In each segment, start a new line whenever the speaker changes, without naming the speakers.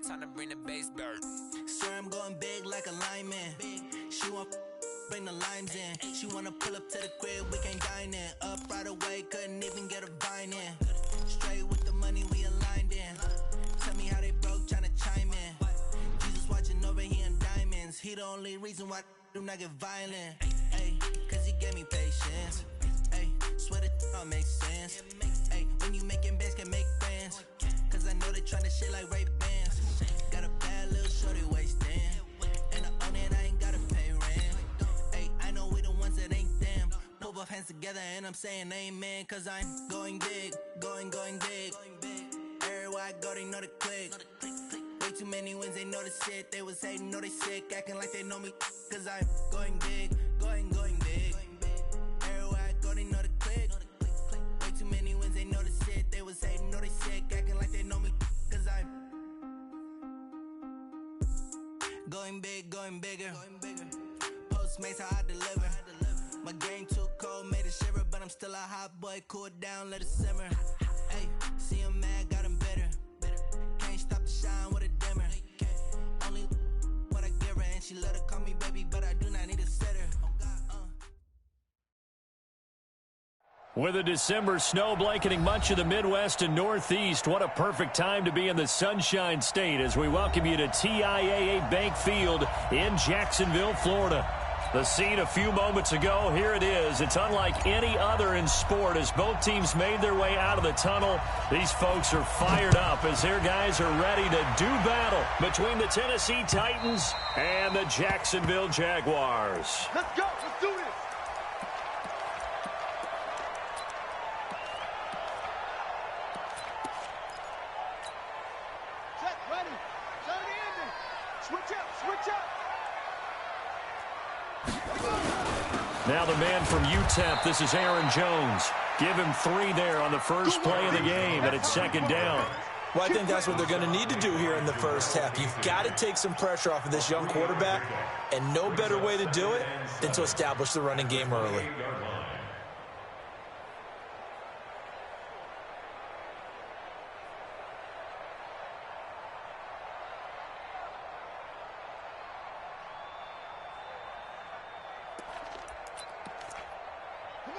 Time to bring the bass bird.
Swear I'm going big like a lineman. She want bring the limes in. She wanna pull up to the crib, we can't dine in. Up right away, couldn't even get a vine in. Straight with the money we aligned in. Tell me how they broke, tryna chime in. Jesus watching over here in diamonds. He the only reason why I do not get violent. Ay, cause he gave me patience. Ay, swear that all makes sense. Ay, when you making bands can make friends. Cause I know they tryna shit like Ray-Bans. Got a bad little shorty wasting. And I own it, I ain't gotta pay rent. Ay, I know we the ones that ain't them. Pull both hands together and I'm saying amen. Cause I'm going big, going big. Everywhere I go, they know the click. Way too many wins, they know the shit. They was hating, know they sick, acting like they know me. Cause I'm going big, going big. Everywhere I go, they know the click. Way too many wins, they know the shit. They was hating, know they sick, acting like they know me. Cause I'm going big, going bigger. Postmates how I deliver. My game too cold, made it shiver. But I'm still a hot boy, cool it down, let it simmer. Hey, see him mad, got him bitter. Can't stop the shine with a dimmer. Only what I give her, and she let her call me baby, but I do not need a sitter.
With a December snow blanketing much of the Midwest and Northeast, what a perfect time to be in the Sunshine State as we welcome you to TIAA Bank Field in Jacksonville, Florida. The scene a few moments ago, here it is. It's unlike any other in sport as both teams made their way out of the tunnel. These folks are fired up as their guys are ready to do battle between the Tennessee Titans and the Jacksonville Jaguars.
Let's go. Let's do this. Check, ready. Turn the engine. Switch up, switch up.
Now the man from UTEP, this is Aaron Jones. Give him 3 there on the first play of the game, and it's second down.
Well, I think that's what they're going to need to do here in the first half. You've got to take some pressure off of this young quarterback, and no better way to do it than to establish the running game early.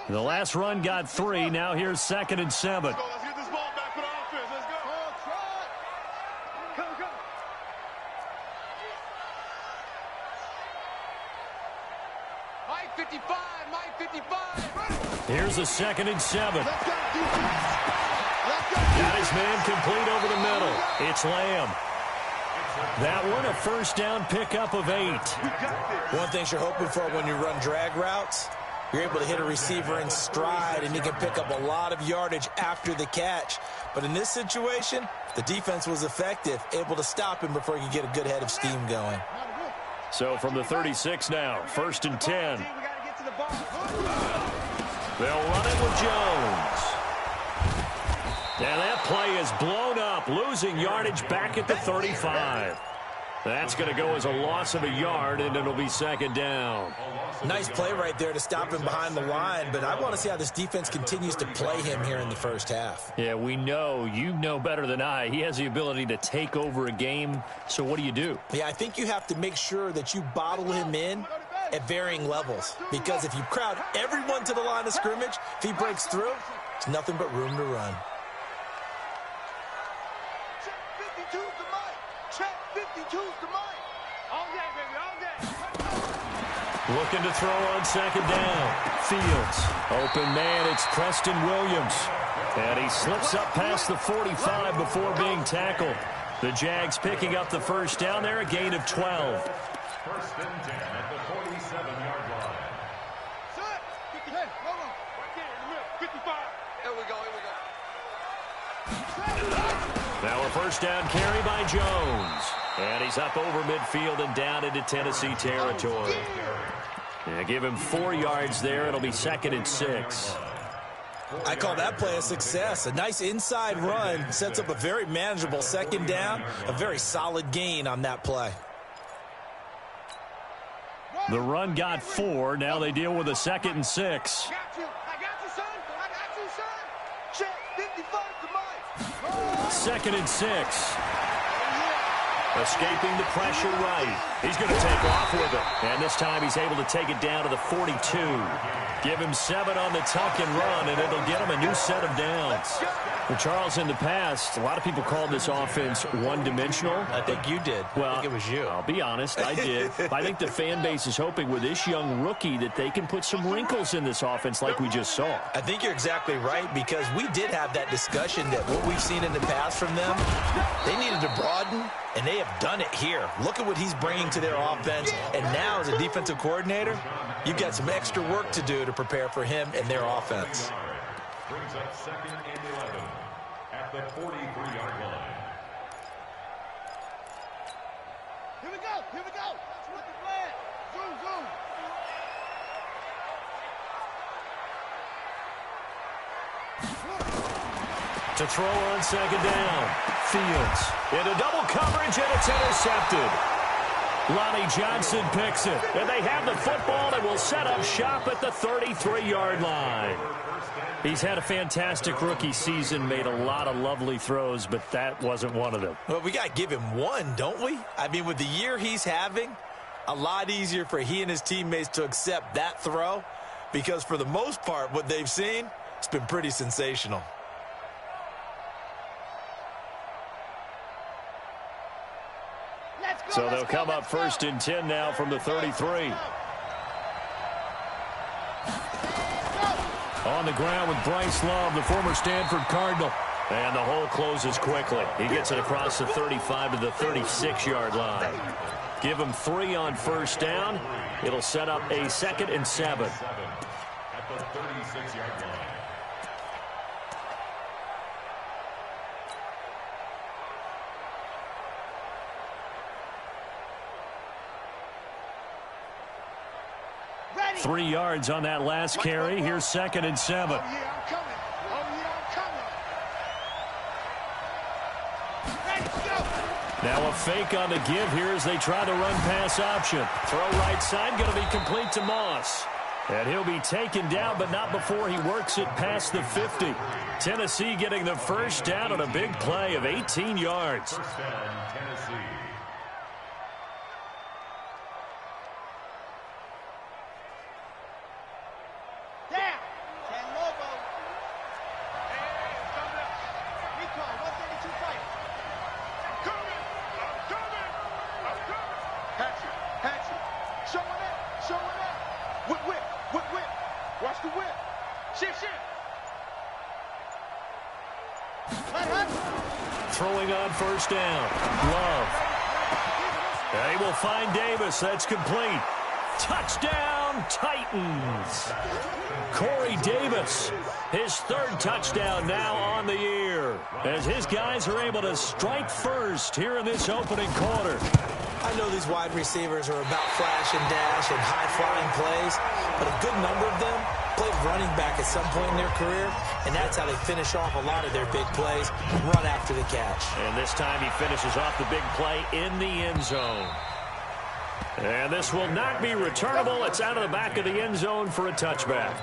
The last run got 3. Now here's 2nd and 7.
Let's get this ball back for the offense. Let's go. Come. Mike 55, Mike 55.
Here's a 2nd and 7.
Let's go, defense. Let's go.
Got his man complete over the middle. It's Lamb. That one a first down pickup of 8.
One thing you're hoping for when you run drag routes, you're able to hit a receiver in stride, and you can pick up a lot of yardage after the catch. But in this situation, the defense was effective, able to stop him before he could get a good head of steam going.
So from the 36 now, 1st and 10. They'll run it with Jones. And that play is blown up, losing yardage back at the 35. That's going to go as a loss of a yard, and it'll be second down.
Nice play right there to stop him behind the line, but I want to see how this defense continues to play him here in the first half.
Yeah, we know. You know better than I. He has the ability to take over a game, so what do?
Yeah, I think you have to make sure that you bottle him in at varying levels, because if you crowd everyone to the line of scrimmage, if he breaks through, it's nothing but room to run.
Looking to throw on second down. Fields. Open man, it's Preston Williams. And he slips up past the 45 before being tackled. The Jags picking up the first down there, a gain of 12.
1st and 10 at the 47-yard line. Set. 50. Hey, hold on. Right there in the middle. 55. Here we go.
Now a first down carry by Jones. And he's up over midfield and down into Tennessee territory. Yeah, give him 4 yards there. It'll be 2nd and 6.
I call that play a success. A nice inside run sets up a very manageable second down. A very solid gain on that play.
The run got 4. Now they deal with a 2nd and 6.
I got you, son. I got you, son. Check 55 to Mike.
2nd and 6. Escaping the pressure right. He's going to take off with it. And this time he's able to take it down to the 42. Give him 7 on the tuck and run, and it'll get him a new set of downs. For Charles, in the past, a lot of people called this offense one-dimensional.
I think you did.
Well,
I think it was you.
I'll be honest, I did. I think the fan base is hoping with this young rookie that they can put some wrinkles in this offense like we just saw.
I think you're exactly right, because we did have that discussion that what we've seen in the past from them, they needed to broaden, and they have done it here. Look at what he's bringing to their offense, and now as a defensive coordinator, you've got some extra work to do to prepare for him and their offense.
Brings up 2nd and 11 at the 43-yard line.
Here we go. Here we go. That's what the plan. Zoom, zoom.
To throw on 2nd down. Fields into double coverage, and it's intercepted. Lonnie Johnson picks it, and they have the football and will set up shop at the 33-yard line. He's had a fantastic rookie season, made a lot of lovely throws, but that wasn't one of them.
Well, we got to give him one, don't we? I mean, with the year he's having, a lot easier for he and his teammates to accept that throw, because for the most part, what they've seen, it's been pretty sensational.
So they'll come up 1st and 10 now from the 33. On the ground with Bryce Love, the former Stanford Cardinal. And the hole closes quickly. He gets it across the 35 to the 36-yard line. Give him 3 on 1st down. It'll set up a 2nd and 7.
At the 36-yard line.
Ready.
3 yards on that last carry. Here's 2nd and 7.
Oh, yeah, I'm coming. Oh, yeah, I'm coming. Ready, go.
Now a fake on the give here as they try to run pass option. Throw right side, going to be complete to Moss. And he'll be taken down, but not before he works it past the 50. Tennessee getting the 1st down on a big play of 18 yards.
1st down, Tennessee.
Down. San Lobo. Recall, 132 fight.
I'm coming.
Hatchet. Showing up. Whip. Watch the whip. Shift. Hut.
Throwing on 1st down. Love. They will find Davis. That's complete. Touchdown, Titans. Corey Davis, his 3rd touchdown now on the year, as his guys are able to strike first here in this opening quarter.
I know these wide receivers are about flash and dash and high-flying plays, but a good number of them played running back at some point in their career, and that's how they finish off a lot of their big plays, run after the catch.
And this time he finishes off the big play in the end zone. And this will not be returnable. It's out of the back of the end zone for a touchback.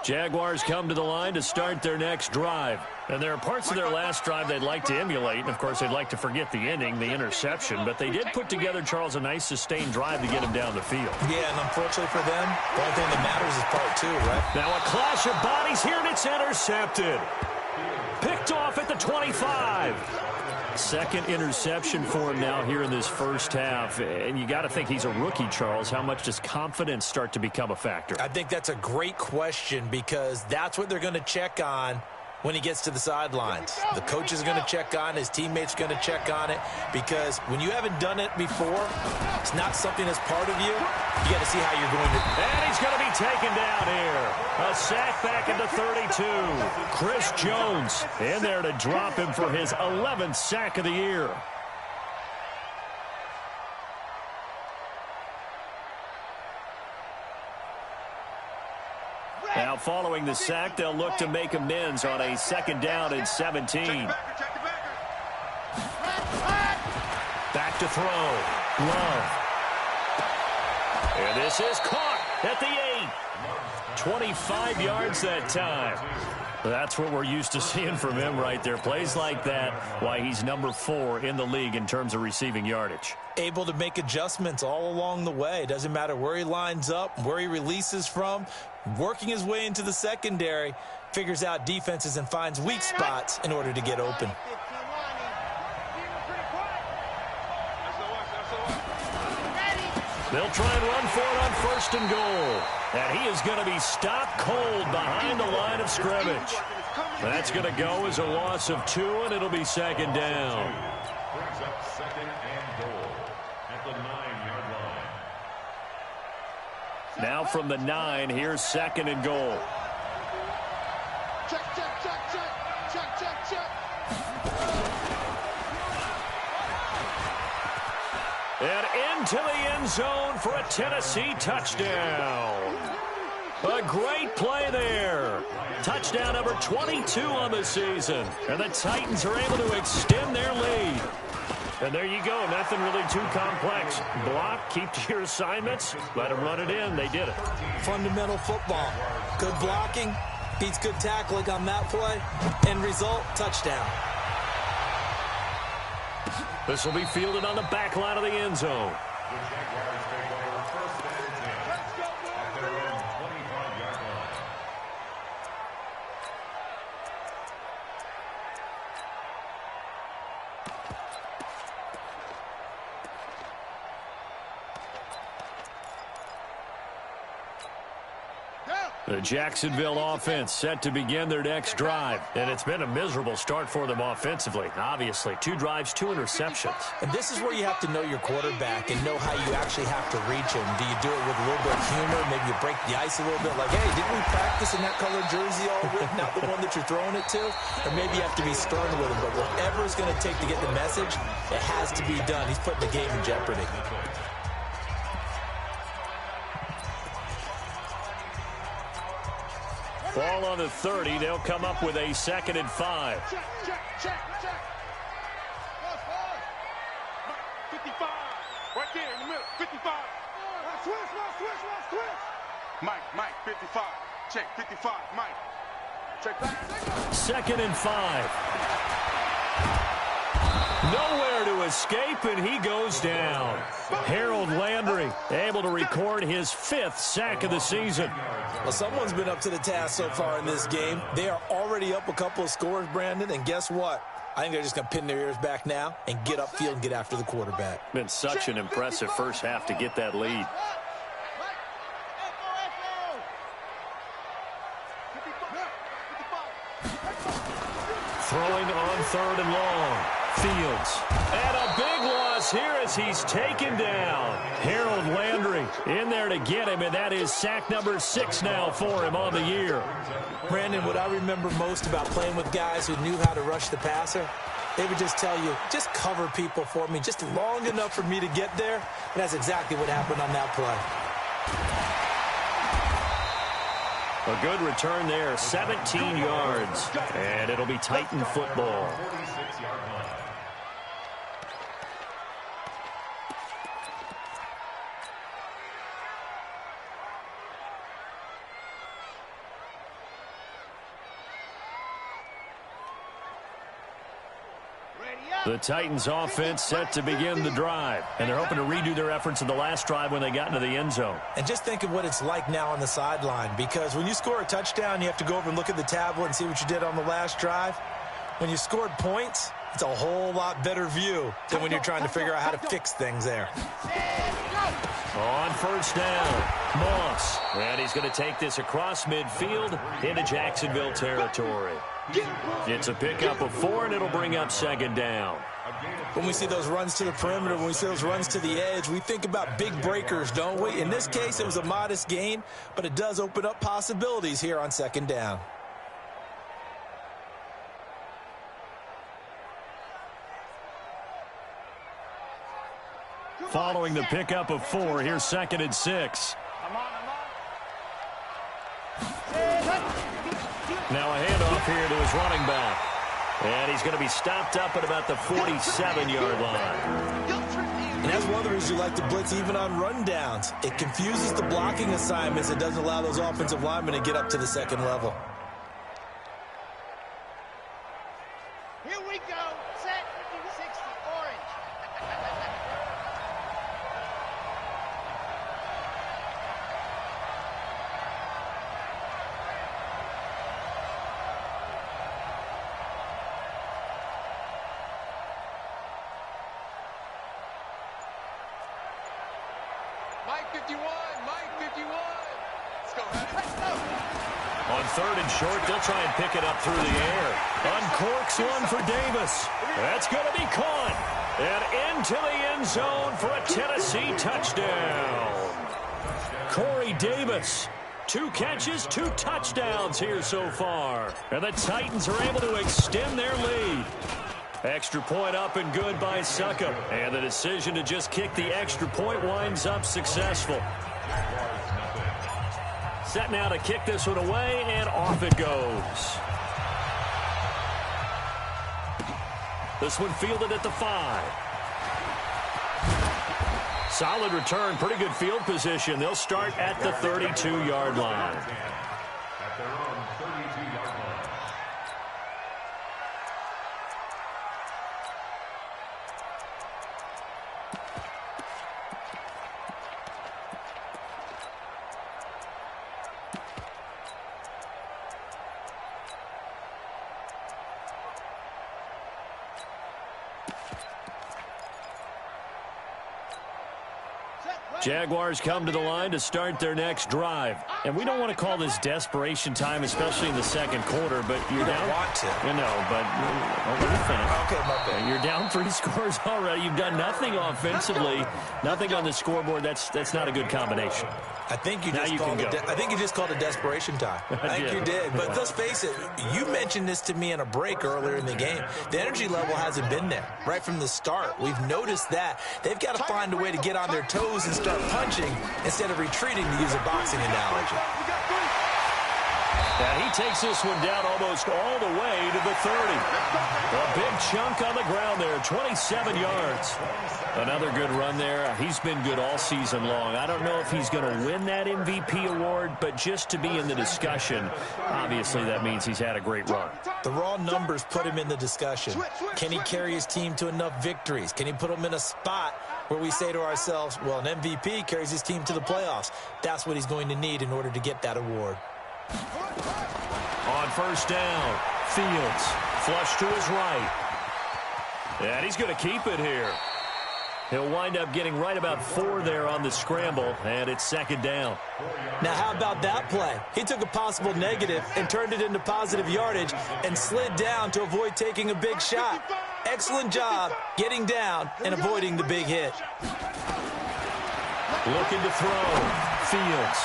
Jaguars come to the line to start their next drive. And there are parts of their last drive they'd like to emulate. And, of course, they'd like to forget the ending, the interception. But they did put together, Charles, a nice sustained drive to get him down the field.
Yeah, and unfortunately for them, the only thing that matters is part 2, right?
Now a clash of bodies here, and it's intercepted. Picked off at the 25. 2nd interception for him now here in this 1st half. And you got to think he's a rookie, Charles. How much does confidence start to become a factor?
I think that's a great question, because that's what they're going to check on when he gets to the sidelines. The coach is going to check on, his teammates are going to check on it, because when you haven't done it before, it's not something that's part of you. You got to see how you're going to.
And he's going to be taken down here. A sack back into 32. Chris Jones in there to drop him for his 11th sack of the year. Now, following the sack, they'll look to make amends on a 2nd down and 17. Back to throw. Love. And this is caught at the 8. 25 yards that time. That's what we're used to seeing from him right there. Plays like that, why he's number 4 in the league in terms of receiving yardage.
Able to make adjustments all along the way. Doesn't matter where he lines up, where he releases from. Working his way into the secondary, figures out defenses and finds weak spots in order to get open.
They'll try and run for it on 1st and goal. And he is going to be stopped cold behind the line of scrimmage. That's going to go as a loss of 2, and it'll be 2nd down.
Brings up 2nd and goal at the 9-yard line.
Now from the 9, here's 2nd and goal.
Check, check, check, check, check, check, check.
And into the end zone for a Tennessee touchdown. A great play there. Touchdown number 22 on the season. And the Titans are able to extend their lead. And there you go. Nothing really too complex. Block, keep to your assignments, let them run it in. They did it.
Fundamental football. Good blocking, beats good tackling on that play. End result, touchdown.
This will be fielded on the back line of the end zone.
The Jaguars take over 1st and 10 at their own 25-yard line.
The Jacksonville offense set to begin their next drive. And it's been a miserable start for them offensively. Obviously, 2 drives, 2 interceptions.
And this is where you have to know your quarterback and know how you actually have to reach him. Do you do it with a little bit of humor? Maybe you break the ice a little bit like, hey, didn't we practice in that colored jersey already? Not the one that you're throwing it to? Or maybe you have to be stern with him. But whatever it's going to take to get the message, it has to be done. He's putting the game in jeopardy.
Ball on the 30. They'll come up with a 2nd and 5.
Check, check, check, check. That's fine.
55. Right there in the middle. 55.
Switch.
Mike, 55. Check, 55. Mike. Check back.
2nd and 5. Nowhere to escape, and he goes down. Harold Landry able to record his 5th sack of the season.
Well, someone's been up to the task so far in this game. They are already up a couple of scores, Brandon, and guess what? I think they're just going to pin their ears back now and get upfield and get after the quarterback.
Been such an impressive first half to get that lead. Throwing on 3rd and long. Fields. And a big loss here as he's taken down. Harold Landry in there to get him, and that is sack number 6 now for him on the year.
Brandon, what I remember most about playing with guys who knew how to rush the passer, they would just tell you, just cover people for me, just long enough for me to get there. And that's exactly what happened on that play.
A good return there, 17 yards. And it'll be Titan football.
46-yard line.
The Titans offense set to begin the drive. And they're hoping to redo their efforts in the last drive when they got into the end zone.
And just think of what it's like now on the sideline, because when you score a touchdown, you have to go over and look at the tablet and see what you did on the last drive. When you scored points, it's a whole lot better view than when you're trying to figure out how to fix things there.
On 1st down, Moss. And he's going to take this across midfield into Jacksonville territory. It's a pickup of 4, and it'll bring up 2nd down.
When we see those runs to the perimeter, when we see those runs to the edge, we think about big breakers, don't we? In this case, it was a modest gain, but it does open up possibilities here on 2nd down.
Following the pickup of 4, here's 2nd and 6. Now a handoff here to his running back. And he's going to be stopped up at about the 47-yard line.
coordinators who like to blitz even on rundowns. It confuses the blocking assignments. It doesn't allow those offensive linemen to get up to the second level.
Here we go. Set 60 orange.
Mike 51, Mike 51. Let's go.
Let's go.
On 3rd and short, they'll try and pick it up through the air. Uncorks one for Davis. That's going to be caught. And into the end zone for a Tennessee touchdown. Corey Davis. 2 catches, 2 touchdowns here so far. And the Titans are able to extend their lead. Extra point up and good by Suckup. And the decision to just kick the extra point winds up successful. Set now to kick this one away, and off it goes. This one fielded at the 5. Solid return, pretty good field position. They'll start at the 32-yard line.
At their own 32-yard line.
Jaguars come to the line to start their next drive. And we don't want to call this desperation time, especially in the second quarter, but you're down.
Want to.
You know, but let me finish.
Okay, my bad.
You're down 3 scores already. You've done nothing offensively, nothing on the scoreboard. That's not a good combination.
I think you
Now
just
you
called
can
it.
go.
I think you just called it desperation time. I think you did. But let's face it. You mentioned this to me in a break earlier in the game. The energy level hasn't been there right from the start. We've noticed that they've got to find a way to get on their toes and start punching instead of retreating, to use a boxing analogy.
And he takes this one down almost all the way to the 30. A big chunk on the ground there, 27 yards. Another good run there. He's been good all season long. I don't know if he's going to win that MVP award, but just to be in the discussion, obviously that means he's had a great run.
The raw numbers put him in the discussion. Can he carry his team to enough victories? Can he put them in a spot where we say to ourselves, well, an MVP carries his team to the playoffs. That's what he's going to need in order to get that award.
On 1st down, Fields flush to his right. And he's going to keep it here. He'll wind up getting right about 4 there on the scramble, and it's 2nd down.
Now, how about that play? He took a possible negative and turned it into positive yardage and slid down to avoid taking a big shot. Excellent job getting down and avoiding the big hit.
Looking to throw. Fields.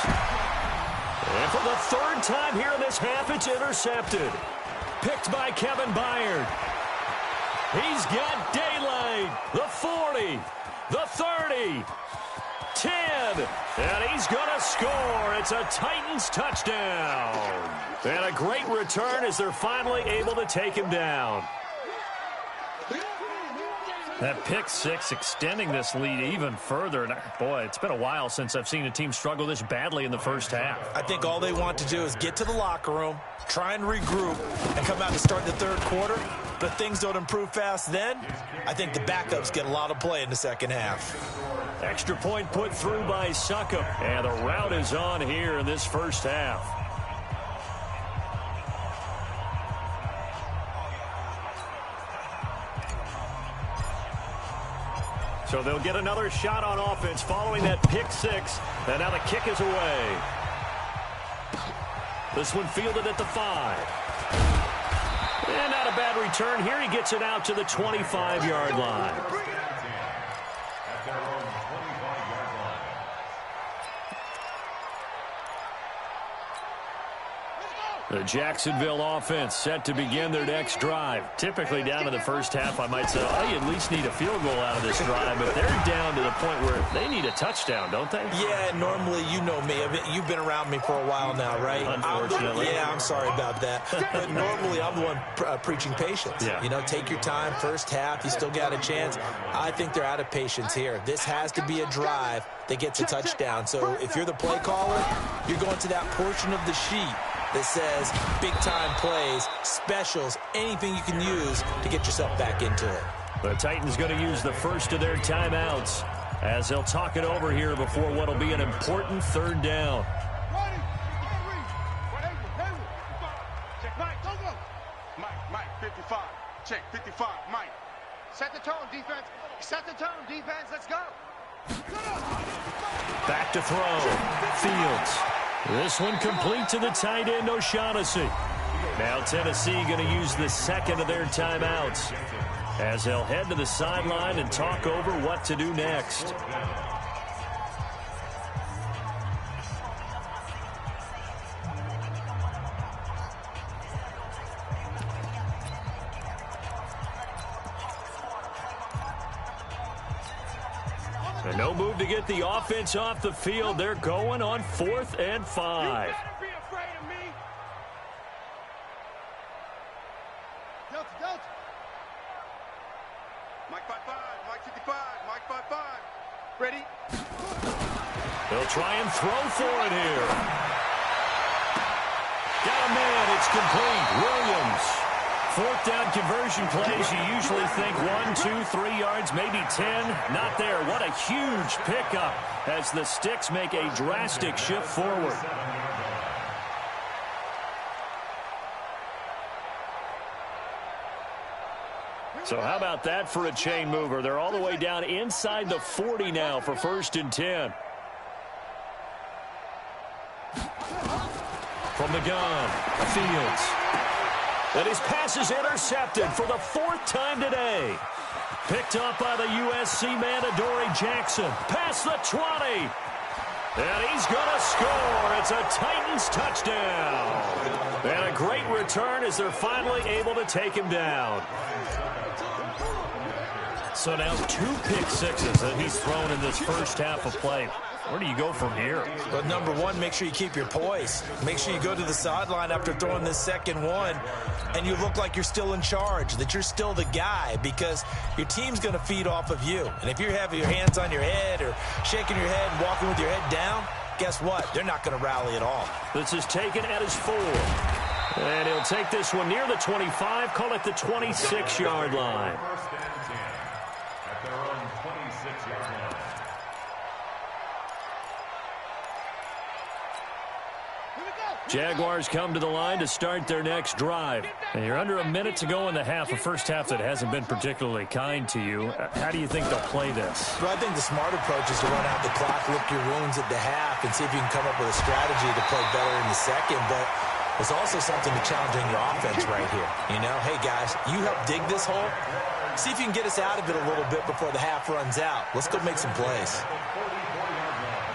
And for the 3rd time here in this half, it's intercepted. Picked by Kevin Byard. He's got daylight. The 40. The 30. 10. And he's going to score. It's a Titans touchdown. And a great return as they're finally able to take him down. That pick 6 extending this lead even further. And boy, it's been a while since I've seen a team struggle this badly in the first half.
I think all they want to do is get to the locker room, try and regroup, and come out to start the 3rd quarter. But if things don't improve fast then, I think the backups get a lot of play in the 2nd half.
Extra point put through by Suckup. And the route is on here in this first half. So they'll get another shot on offense following that pick 6. And now the kick is away. This one fielded at the 5. And not a bad return here. He gets it out to the 25-yard line.
At their own 25-yard line.
The Jacksonville offense set to begin their next drive. Typically down to the first half, I might say, oh, you at least need a field goal out of this drive, but they're down to the point where they need a touchdown, don't they?
Yeah, normally, you know me. You've been around me for a while now, right?
Unfortunately.
I'm sorry about that. But normally, I'm the one preaching patience.
Yeah.
You know, take your time. First half, you still got a chance. I think they're out of patience here. This has to be a drive that gets a touchdown. So if you're the play caller, you're going to that portion of the sheet that says big-time plays, specials, anything you can use to get yourself back into it.
The Titans going to use the first of their timeouts as they'll talk it over here before what will be an important third down.
Mike, 55. Check, 55, Mike.
Set the tone, defense. Set the tone, defense. Let's go.
Back to throw. Fields. This one complete to the tight end, O'Shaughnessy. Now Tennessee going to use the second of their timeouts as they'll head to the sideline and talk over what to do next. And no move to get the offense off the field. They're going on 4th and 5.
You better be afraid of me. Delta.
Mike 55, Mike 55, Mike 55.
Ready?
They'll try and throw for it here. Got a man. It's complete. Williams. 4th down conversion plays, you usually think 1, 2, 3 yards, maybe 10. Not there. What a huge pickup as the Sticks make a drastic shift forward. So how about that for a chain mover? They're all the way down inside the 40 now for 1st and 10. From the gun, Fields. And his pass is intercepted for the 4th time today. Picked up by the USC man, Adoree Jackson. Past the 20. And he's going to score. It's a Titans touchdown. And a great return as they're finally able to take him down. So now 2 pick sixes that he's thrown in this first half of play. Where do you go from here?
But number one, make sure you keep your poise. Make sure you go to the sideline after throwing this second one, and you look like you're still in charge, that you're still the guy, because your team's going to feed off of you. And if you're having your hands on your head or shaking your head and walking with your head down, guess what? They're not going to rally at all.
This is taken at his 4. And he'll take this one near the 25, call it the 26-yard line.
First and 10 at their own 26-yard line.
Jaguars come to the line to start their next drive. And you're under a minute to go in the half, a first half that hasn't been particularly kind to you. How do you think they'll play this?
Well, I think the smart approach is to run out the clock, lick your wounds at the half, and see if you can come up with a strategy to play better in the second. But there's also something to challenging your offense right here. You know, hey, guys, you help dig this hole. See if you can get us out of it a little bit before the half runs out. Let's go make some plays.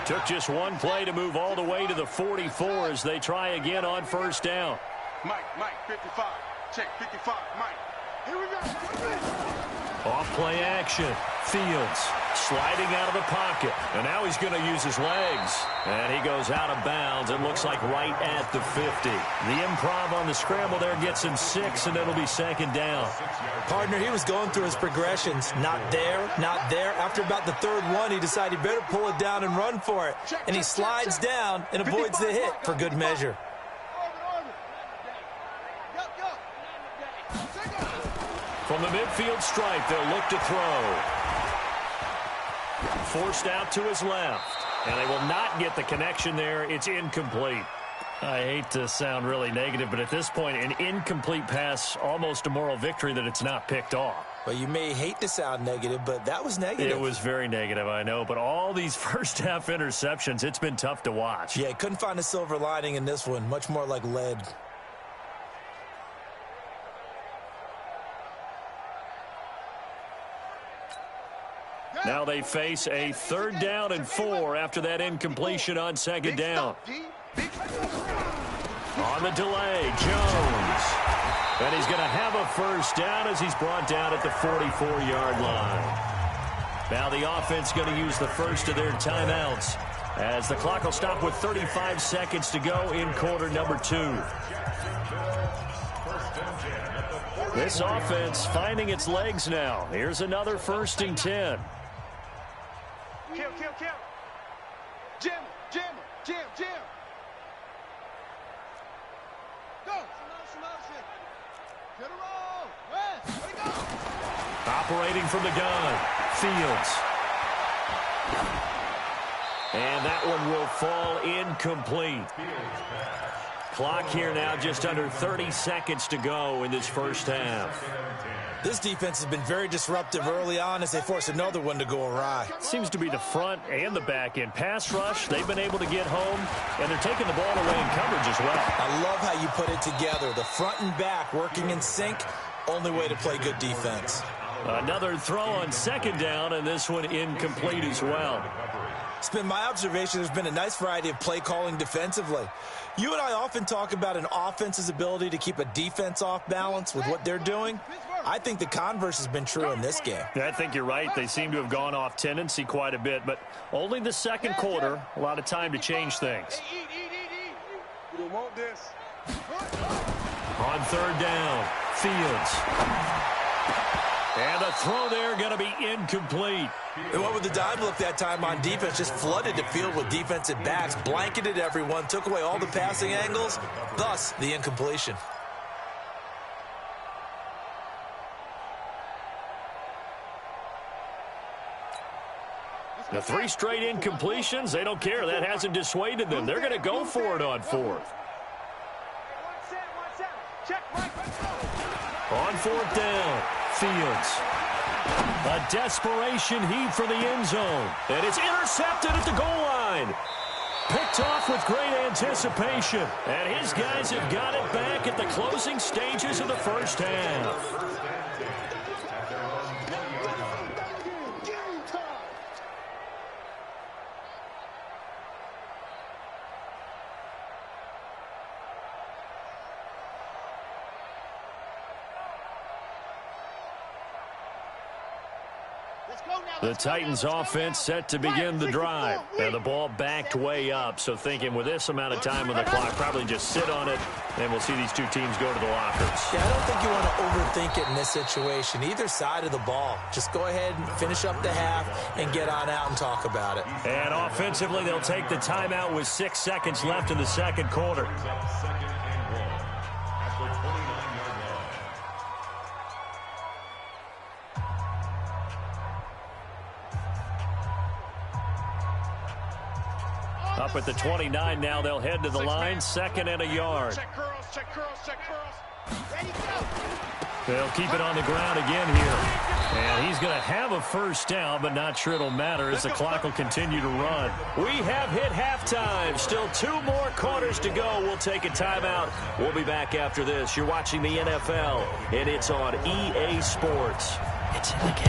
Took just one play to move all the way to the 44 as they try again on first down.
Mike, 55. Check, 55, Mike.
Here we go.
Off play action. Fields sliding out of the pocket. And now he's going to use his legs. And he goes out of bounds. It looks like right at the 50. The improv on the scramble there gets him 6, and it'll be second down.
Partner, he was going through his progressions. Not there, not there. After about the third one, he decided he better pull it down and run for it. And he slides down and avoids the hit for good measure.
From the midfield stripe, they'll look to throw. Forced out to his left. And they will not get the connection there. It's incomplete. I hate to sound really negative, but at this point, an incomplete pass, almost a moral victory that it's not picked off.
Well, you may hate to sound negative, but that was negative.
It was very negative, I know. But all these first-half interceptions, it's been tough to watch.
Yeah, couldn't find a silver lining in this one. Much more like lead.
Now they face a 3rd down and 4 after that incompletion on second down. On the delay, Jones. And he's going to have a first down as he's brought down at the 44-yard line. Now the offense going to use the first of their timeouts as the clock will stop with 35 seconds to go in quarter number 2. This offense finding its legs now. Here's another 1st and 10.
Kill. Jim.
Go. Motion. To the roll. West. Way to go.
Operating from the gun, Fields. And that one will fall incomplete. Clock here now just under 30 seconds to go in this first half.
This defense has been very disruptive early on as they force another one to go awry.
Seems to be the front and the back end. Pass rush, they've been able to get home, and they're taking the ball away in coverage as well.
I love how you put it together. The front and back working in sync, only way to play good defense.
Another throw on 2nd down, and this one incomplete as well.
It's been my observation there's been a nice variety of play calling defensively. You and I often talk about an offense's ability to keep a defense off balance with what they're doing. I think the converse has been true in this game.
I think you're right. They seem to have gone off tendency quite a bit, but only the second quarter, a lot of time to change things.
You don't want this.
On 3rd down, Fields. And the throw there going to be incomplete.
They went with the dime look that time on defense, just flooded the field with defensive backs, blanketed everyone, took away all the passing angles, thus the incompletion.
The 3 straight incompletions, they don't care. That hasn't dissuaded them. They're going to go for it on 4th. On 4th down, Fields. A desperation heave for the end zone. And it's intercepted at the goal line. Picked off with great anticipation. And his guys have got it back at the closing stages of the first half. The Titans offense set to begin the drive. And the ball backed way up. So thinking with this amount of time on the clock, probably just sit on it, and we'll see these two teams go to the lockers.
Yeah, I don't think you want to overthink it in this situation. Either side of the ball. Just go ahead and finish up the half and get on out and talk about it.
And offensively, they'll take the timeout with 6 seconds left in the second quarter. Up at the 29 now, they'll head to the line, 2nd and a yard.
Check curls.
Ready, go.
They'll keep it on the ground again here. And he's going to have a first down, but not sure it'll matter as the clock will continue to run. We have hit halftime. Still 2 more quarters to go. We'll take a timeout. We'll be back after this. You're watching the NFL, and it's on EA Sports. It's in the game.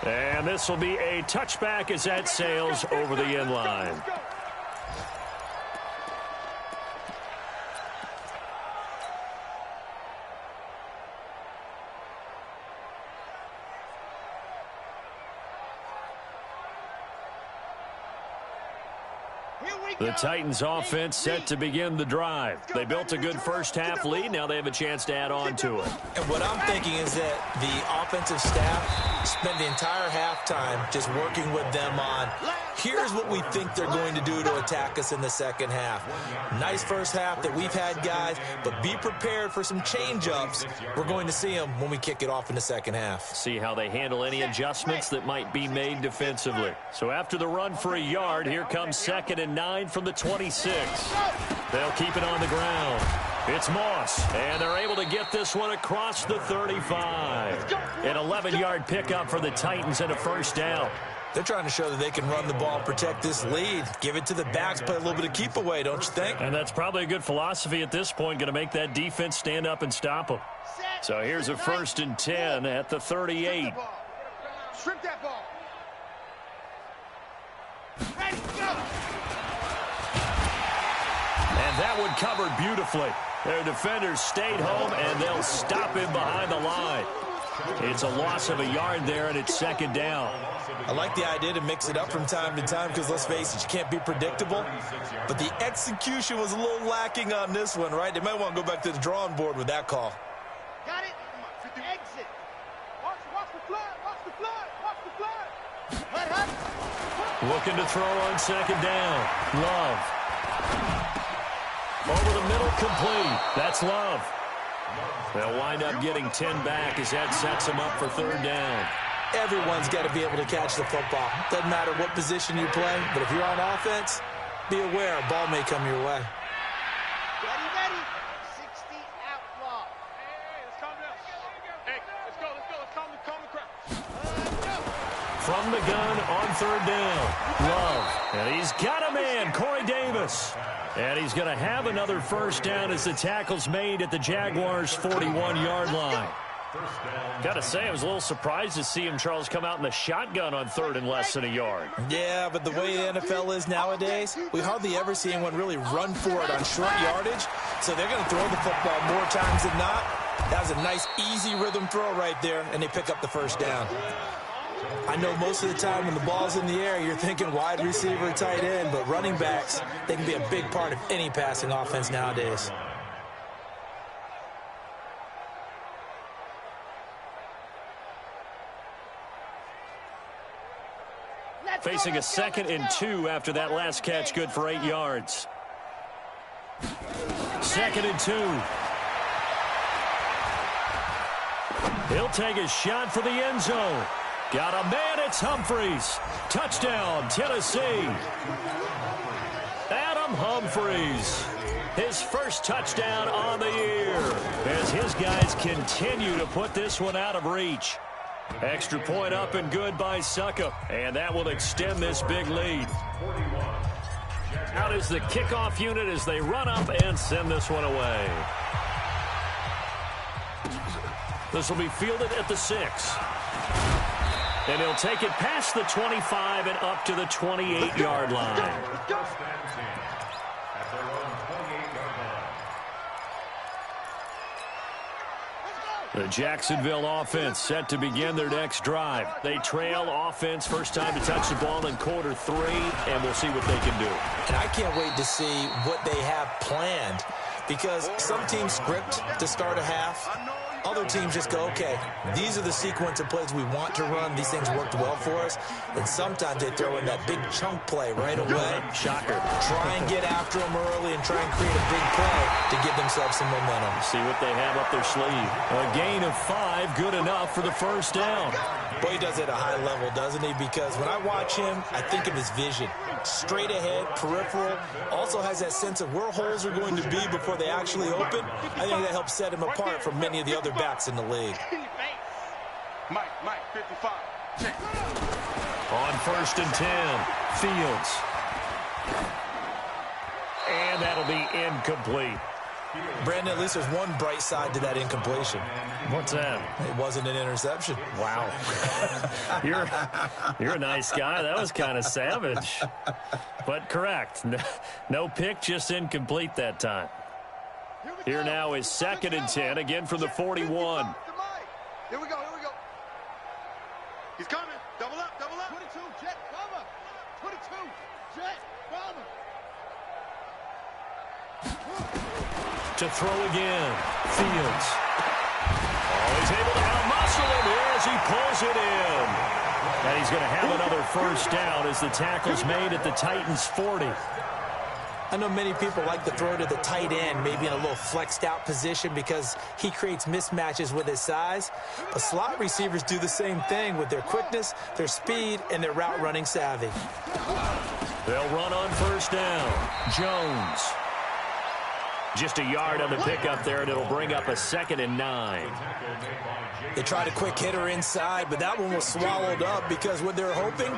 And this will be a touchback as that sails over the end line. The Titans offense set to begin the drive. They built a good first half lead. Now they have a chance to add on to it.
And what I'm thinking is that the offensive staff spent the entire halftime just working with them on, here's what we think they're going to do to attack us in the second half. Nice first half that we've had, guys, but be prepared for some change-ups. We're going to see them when we kick it off in the second half.
See how they handle any adjustments that might be made defensively. So after the run for a yard, here comes 2nd and 9 from the 26. They'll keep it on the ground. It's Moss, and they're able to get this one across the 35. An 11-yard pickup for the Titans and a first down.
They're trying to show that they can run the ball, protect this lead, give it to the backs, play a little bit of keep away, don't you think?
And that's probably a good philosophy at this point, going to make that defense stand up and stop them. So here's a 1st and 10 at the 38.
Strip that ball. Ready, go.
That one covered beautifully. Their defenders stayed home, and they'll stop him behind the line. It's a loss of a yard there, and it's second down.
I like the idea to mix it up from time to time because, let's face it, you can't be predictable. But the execution was a little lacking on this one, right? They might want to go back to the drawing board with that call.
Got it? Exit. Watch the flood. Watch the flood. Watch the flood. Hut.
Looking to throw on second down. Love. Over the middle, complete. That's Love. They'll wind up getting 10 back as that sets them up for third down.
Everyone's got to be able to catch the football. Doesn't matter what position you play, but if you're on offense, be aware a ball may come your way.
Ready. 60 outlaw.
Hey, let's calm down. Hey, let's go. Let's calm the crowd.
From the gun on third down. Love. And he's got a man, Corey Davis. And he's going to have another first down as the tackle's made at the Jaguars' 41-yard line. Got to say, I was a little surprised to see him, Charles, come out in the shotgun on third and less than a yard.
Yeah, but the way the NFL is nowadays, we hardly ever see anyone really run for it on short yardage. So they're going to throw the football more times than not. That was a nice, easy rhythm throw right there, and they pick up the first down. I know most of the time when the ball's in the air, you're thinking wide receiver, tight end, but running backs, they can be a big part of any passing offense nowadays.
Facing a 2nd and 2 after that last catch, good for 8 yards. 2nd and 2. He'll take a shot for the end zone. Got a man, it's Humphries. Touchdown, Tennessee. Adam Humphries. His first touchdown on the year as his guys continue to put this one out of reach. Extra point up and good by Suckup, and that will extend this big lead. Out is the kickoff unit as they run up and send this one away. This will be fielded at the 6. And he'll take it past the 25 and up to the 28-yard line. The Jacksonville offense set to begin their next drive. They trail offense, first time to touch the ball in quarter 3, and we'll see what they can do.
And I can't wait to see what they have planned, because some teams script to start a half. Other teams just go, okay, these are the sequence of plays we want to run. These things worked well for us. And sometimes they throw in that big chunk play right away.
Shocker.
Try and get after them early and try and create a big play to give themselves some momentum.
See what they have up their sleeve. A gain of 5, good enough for the first down.
Boy, he does it at a high level, doesn't he? Because when I watch him, I think of his vision. Straight ahead, peripheral, also has that sense of where holes are going to be before they actually open. I think that helps set him apart from many of the other backs in the league.
Mike, 55. Check.
On 1st and 10, Fields. And that'll be incomplete.
Brandon, at least there's one bright side to that incompletion.
What's that?
It wasn't an interception.
Wow. You're a nice guy. That was kind of savage. But correct. No pick, just incomplete that time. Here now is 2nd and 10, again from the 41.
Here we go.
He's coming. Double up.
22, jet, cover. 22, jet, cover.
To throw again. Fields. Oh, he's able to out-muscle him here as he pulls it in. And he's going to have another first down as the tackle's made at the Titans' 40.
I know many people like to throw to the tight end, maybe in a little flexed out position because he creates mismatches with his size. But slot receivers do the same thing with their quickness, their speed, and their route running savvy.
They'll run on first down. Jones. Just a yard on the pickup there, and it'll bring up a 2nd and 9.
They tried a quick hitter inside, but that one was swallowed up because what they're hoping,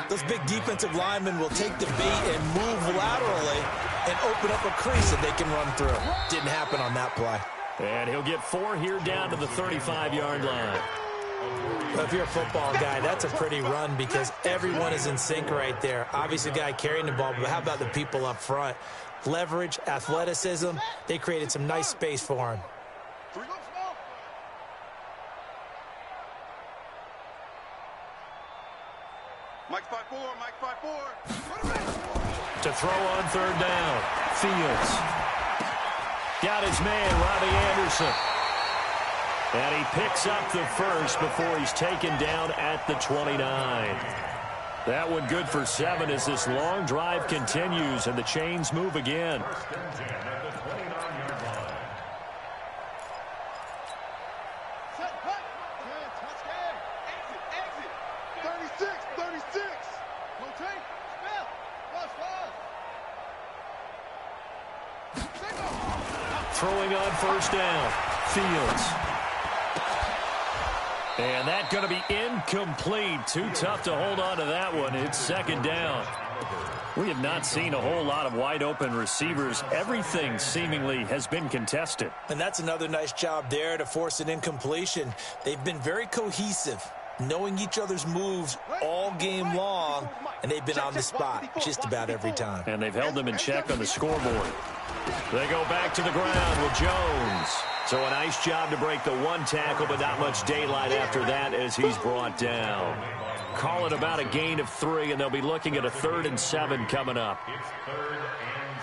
those big defensive linemen will take the bait and move laterally and open up a crease that they can run through. Didn't happen on that play.
And he'll get 4 here down to the 35-yard line.
Well, if you're a football guy, that's a pretty run because everyone is in sync right there. Obviously, the guy carrying the ball, but how about the people up front? Leverage, athleticism, they created some nice space for him.
Mike 5-4, Mike 5-4.
To throw on third down. Fields. Got his man, Robbie Anderson. And he picks up the first before he's taken down at the 29. That one good for 7 as this long drive continues and the chains move again.
First and 10 at the 29-yard line.
Set, cut. Good, touchdown. Exit. 36. No take. Spell. Plus.
Throwing on first down. Fields. And that's going to be incomplete. Too tough to hold on to that one. It's second down. We have not seen a whole lot of wide-open receivers. Everything seemingly has been contested.
And that's another nice job there to force an incompletion. They've been very cohesive, knowing each other's moves all game long, and they've been on the spot just about every time.
And they've held them in check on the scoreboard. They go back to the ground with Jones. So a nice job to break the one tackle, but not much daylight after that as he's brought down. Call it about a gain of 3, and they'll be looking at a 3rd and 7 coming up.
It's 3rd and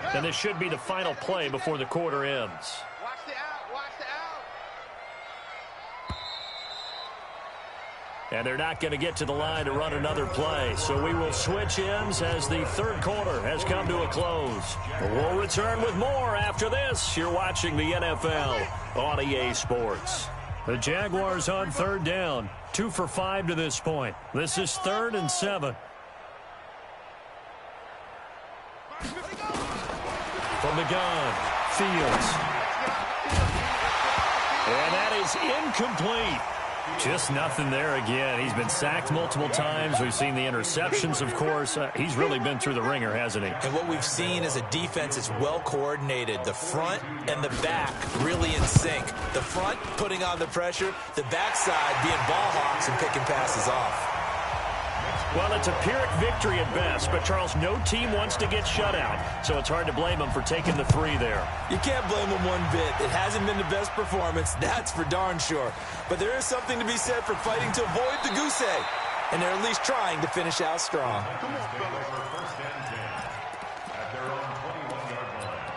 7.
And this should be the final play before the quarter ends.
Watch the out.
And they're not going to get to the line to run another play. So we will switch ends as the third quarter has come to a close. We'll return with more after this. You're watching the NFL on EA Sports. The Jaguars on third down. 2 for 5 to this point. This is 3rd and 7. From the gun, Fields. And that is incomplete. Just nothing there again. He's been sacked multiple times. We've seen the interceptions, of course. He's really been through the ringer, hasn't he?
And what we've seen is a defense that's well coordinated. The front and the back really in sync. The front putting on the pressure, the backside being ball hawks and picking passes off.
Well, it's a Pyrrhic victory at best, but, Charles, no team wants to get shut out, so it's hard to blame them for taking the 3 there.
You can't blame them one bit. It hasn't been the best performance, that's for darn sure. But there is something to be said for fighting to avoid the goose egg, and they're at least trying to finish out strong.
Come on, fellas.
First and 10 at their own 21-yard line.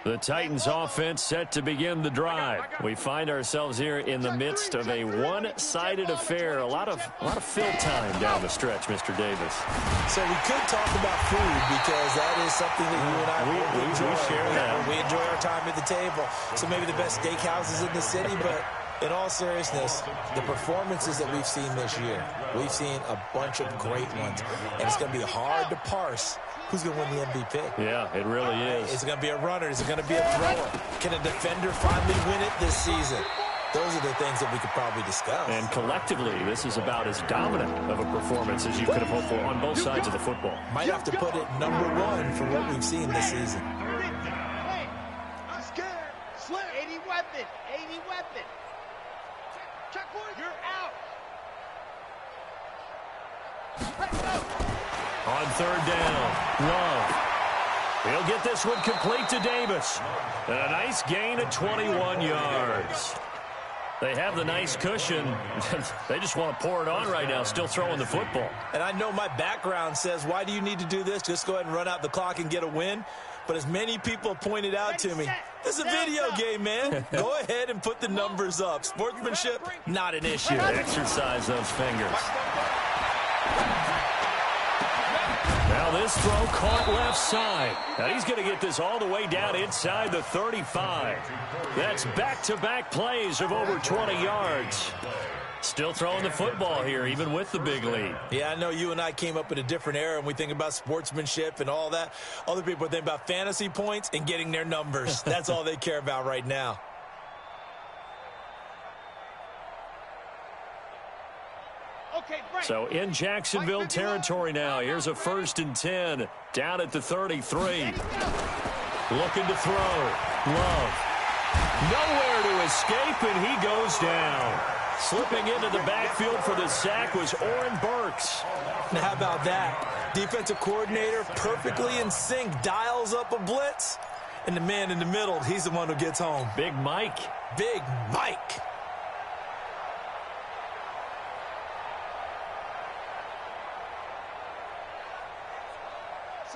The Titans offense set to begin the drive. We find ourselves here in the midst of a one-sided affair. A lot of fill time down the stretch, Mr. Davis.
So we could talk about food because that is something that you and I
we share that.
We enjoy our time at the table. So maybe the best steakhouses in the city, but in all seriousness, the performances that we've seen this year, we've seen a bunch of great ones. And it's going to be hard to parse who's going to win the MVP.
Yeah, it really is.
Is it going to be a runner? Is it going to be a thrower? Can a defender finally win it this season? Those are the things that we could probably discuss.
And collectively, this is about as dominant of a performance as you could have hoped for on both sides of the football.
Might have to put it number 1 for what we've seen this season.
Hey, I'm scared. Slip. 80 weapon. Check point. You're out.
On third down, Love. He'll get this one complete to Davis. And a nice gain of 21 yards. They have the nice cushion. They just want to pour it on right now, still throwing the football.
And I know my background says, why do you need to do this? Just go ahead and run out the clock and get a win. But as many people pointed out to me, this is a video game, man. Go ahead and put the numbers up. Sportsmanship, not an issue.
Exercise those fingers. Now this throw caught left side. Now he's going to get this all the way down inside the 35. That's back-to-back plays of over 20 yards. Still throwing the football here, even with the big lead.
Yeah, I know you and I came up in a different era, and we think about sportsmanship and all that. Other people think about fantasy points and getting their numbers. That's all they care about right now.
Okay, break.
So in Jacksonville territory now. Here's a 1st and 10 down at the 33. Looking to throw. Love. Nowhere to escape, and he goes down. Slipping into the backfield for the sack was Oren Burks.
Now, how about that? Defensive coordinator perfectly in sync, dials up a blitz, and the man in the middle, he's the one who gets home.
Big Mike.
Big Mike.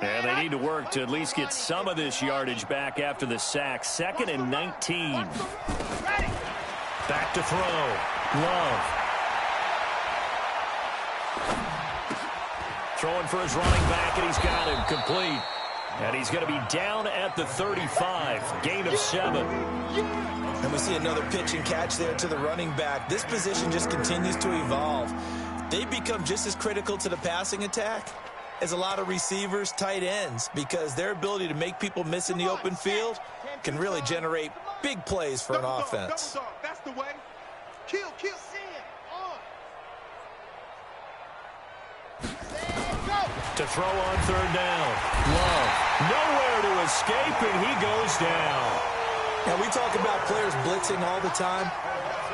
And they need to work to at least get some of this yardage back after the sack. 2nd and 19. Back to throw. Love. Throwing for his running back, and he's got him complete. And he's going to be down at the 35. Gain of 7.
And we see another pitch and catch there to the running back. This position just continues to evolve. They become just as critical to the passing attack as a lot of receivers, tight ends, because their ability to make people miss in the open field can really generate big plays for an offense.
That's the way. Kill.
To throw on 3rd down. Love. Nowhere to escape, and he goes down.
Now, we talk about players blitzing all the time.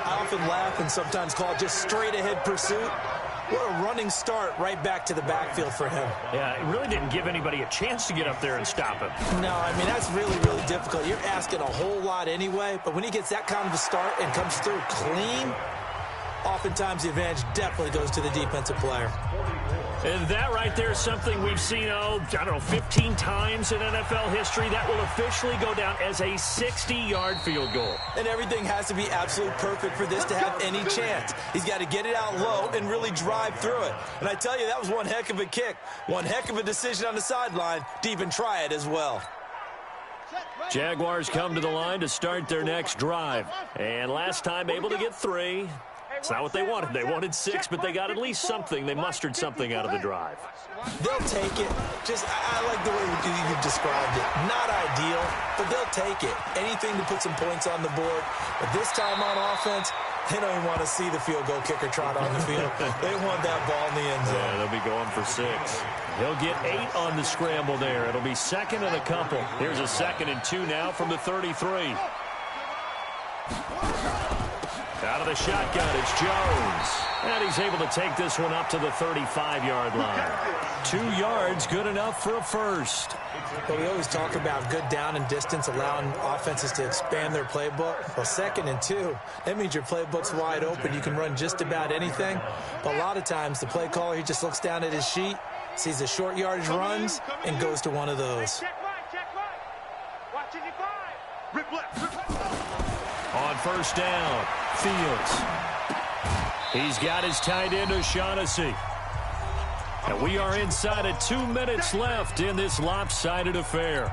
I often laugh and sometimes call it just straight-ahead pursuit. What a running start right back to the backfield for him.
Yeah, it really didn't give anybody a chance to get up there and stop him.
No, I mean, that's really, really difficult. You're asking a whole lot anyway, but when he gets that kind of a start and comes through clean, oftentimes the advantage definitely goes to the defensive player.
And that right there is something we've seen, 15 times in NFL history. That will officially go down as a 60-yard field goal.
And everything has to be absolutely perfect for this to have any chance. He's got to get it out low and really drive through it. And I tell you, that was one heck of a kick. One heck of a decision on the sideline to even try it as well.
Jaguars come to the line to start their next drive. And last time able to get 3. It's not what they wanted. They wanted 6, but they got at least something. They mustered something out of the drive.
They'll take it. I like the way you described it. Not ideal, but they'll take it. Anything to put some points on the board. But this time on offense, they don't even want to see the field goal kicker trot on the field. They want that ball in the end zone.
Yeah, they'll be going for 6. He'll get 8 on the scramble there. It'll be 2nd and a couple. Here's a 2nd and 2 now from the 33. Out of the shotgun, it's Jones. And he's able to take this one up to the 35-yard line. 2 yards, good enough for a first.
But we always talk about good down and distance, allowing offenses to expand their playbook. Well, 2nd and 2, that means your playbook's wide open. You can run just about anything. But a lot of times, the play caller, he just looks down at his sheet, sees the short yardage runs, and goes to one of those.
Check right. Watching your 5. Rip left.
On 1st down, Fields. He's got his tight end, O'Shaughnessy. And we are inside of 2 minutes left in this lopsided affair.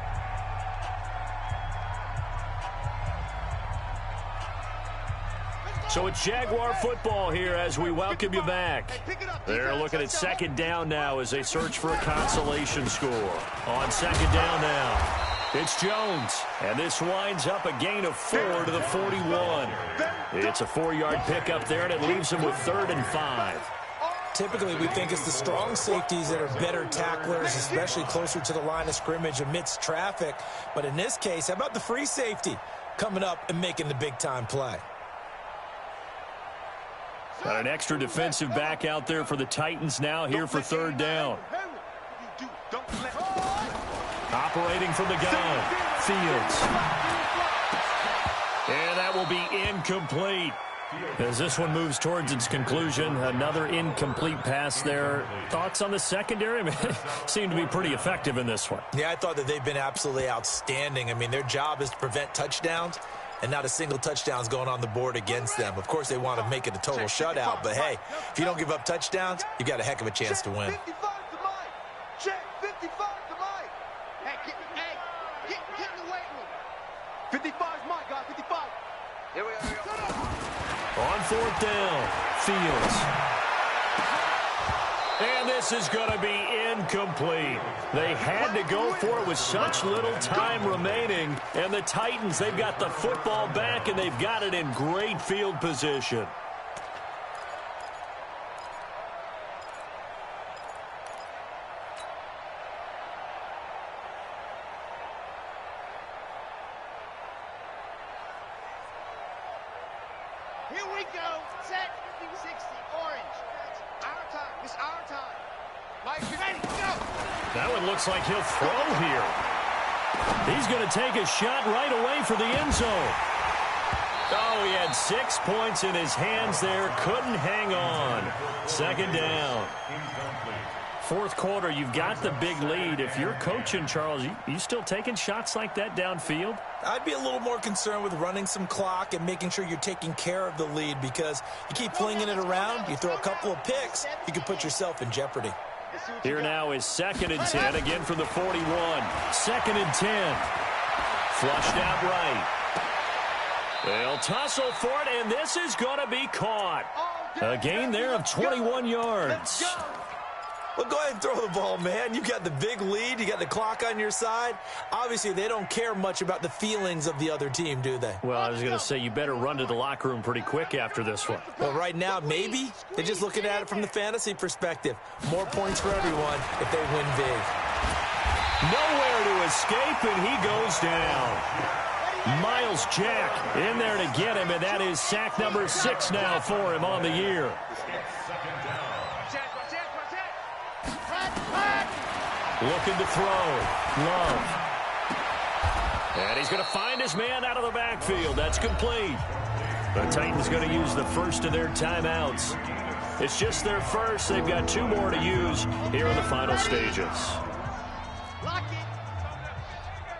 So it's Jaguar football here as we welcome you back. They're looking at 2nd down now as they search for a consolation score. On 2nd down now, it's Jones. And this winds up a gain of 4 to the 41. It's a 4-yard pickup there, and it leaves them with 3rd and 5.
Typically, we think it's the strong safeties that are better tacklers, especially closer to the line of scrimmage amidst traffic. But in this case, how about the free safety coming up and making the big-time play?
Got an extra defensive back out there for the Titans now here for 3rd down. Operating from the gun, Fields. And that will be incomplete. As this one moves towards its conclusion, another incomplete pass there. Thoughts on the secondary? I mean, seem to be pretty effective in this one.
Yeah, I thought that they've been absolutely outstanding. I mean, their job is to prevent touchdowns, and not a single touchdown's going on the board against them. Of course, they want to make it a total shutout, but hey, if you don't give up touchdowns, you've got a heck of a chance to win.
55 to Mike. Check 55 to Mike. Hey, get in the weight room. 55's Mike, guys. 55. Here we go.
On 4th down, Fields. And this is going to be incomplete. They had to go for it with such little time remaining. And the Titans, they've got the football back, and they've got it in great field position.
Here we go. Set. 60. Orange. Our time. It's our time. Mike, you ready? Go.
That one looks like he'll throw here. He's going to take a shot right away for the end zone. Oh, he had 6 points in his hands there. Couldn't hang on. Second down. Fourth quarter, you've got the big lead. If you're coaching, Charles, you still taking shots like that downfield?
I'd be a little more concerned with running some clock and making sure you're taking care of the lead, because you keep flinging it around, you throw a couple of picks, you can put yourself in jeopardy.
Here now is 2nd and 10, again from the 41. 2nd and 10. Flushed out right. They'll tussle for it, and this is going to be caught. A gain there of 21 yards.
Well, go ahead and throw the ball, man. You got the big lead. You got the clock on your side. Obviously, they don't care much about the feelings of the other team, do they?
Well, I was going to say, you better run to the locker room pretty quick after this one.
Well, right now, maybe. They're just looking at it from the fantasy perspective. More points for everyone if they win big.
Nowhere to escape, and he goes down. Miles Jack in there to get him, and that is sack number 6 now for him on the year. Looking to throw. Love. And he's going to find his man out of the backfield. That's complete. The Titans going to use the first of their timeouts. It's just their first. They've got 2 more to use here in the final stages.
Lock it.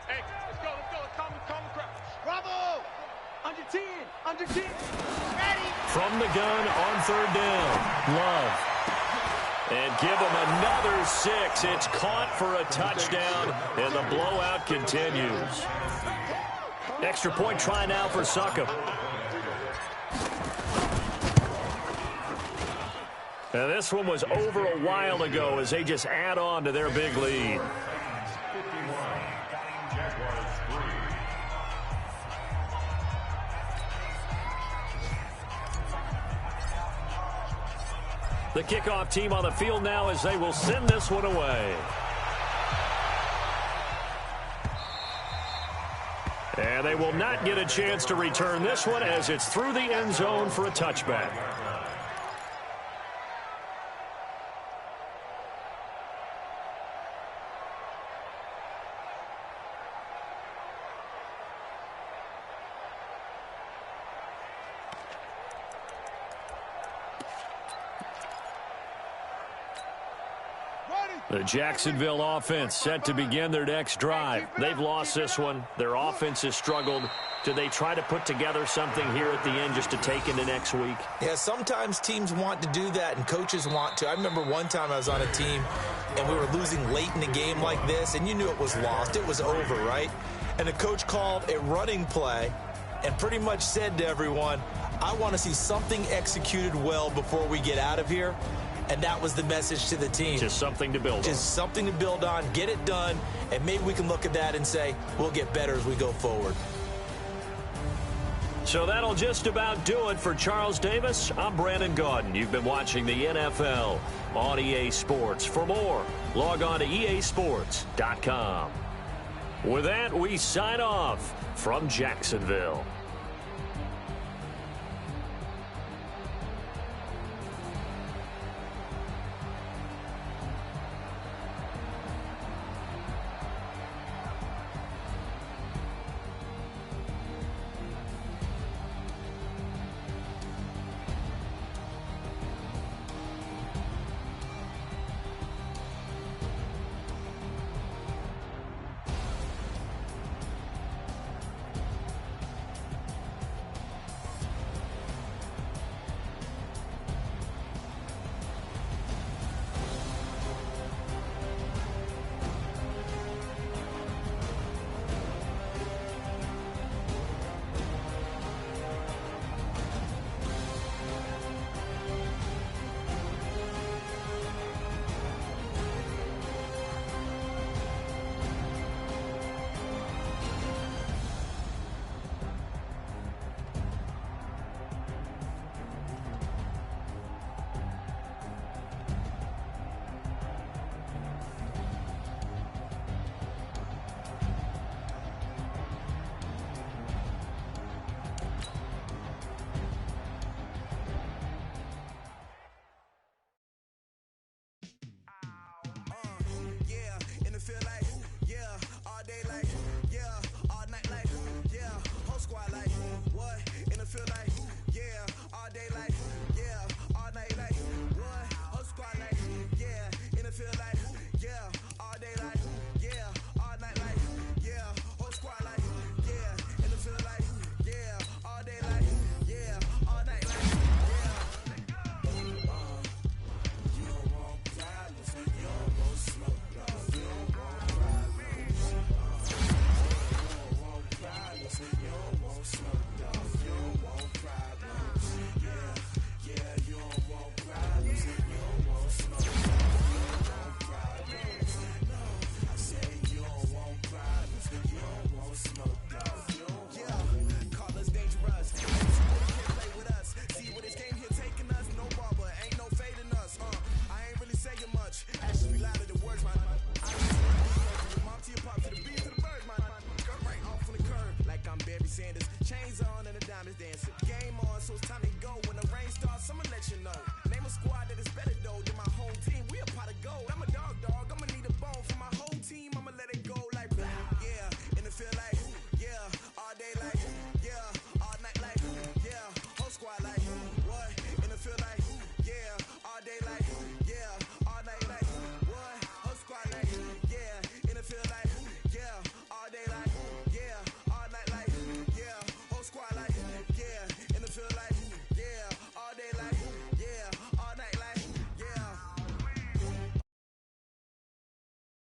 Hey, let's go. Calm the crowd.
Bravo. Under 10. Under 10. Ready.
From the gun on 3rd down. Love. And give him another 6. It's caught for a touchdown, and the blowout continues. Extra point try now for Succop. Now this one was over a while ago as they just add on to their big lead. The kickoff team on the field now as they will send this one away. And they will not get a chance to return this one as it's through the end zone for a touchback. The Jacksonville offense set to begin their next drive. They've lost this one. Their offense has struggled. Do they try to put together something here at the end just to take into next week?
Yeah, sometimes teams want to do that and coaches want to. I remember one time I was on a team and we were losing late in the game like this, and you knew it was lost. It was over, right? And the coach called a running play and pretty much said to everyone, I want to see something executed well before we get out of here. And that was the message to the team.
Just something to build on.
Just something to build on, get it done, and maybe we can look at that and say, we'll get better as we go forward.
So that'll just about do it for Charles Davis. I'm Brandon Gaudin. You've been watching the NFL on EA Sports. For more, log on to easports.com. With that, we sign off from Jacksonville.
feel like, yeah, all day like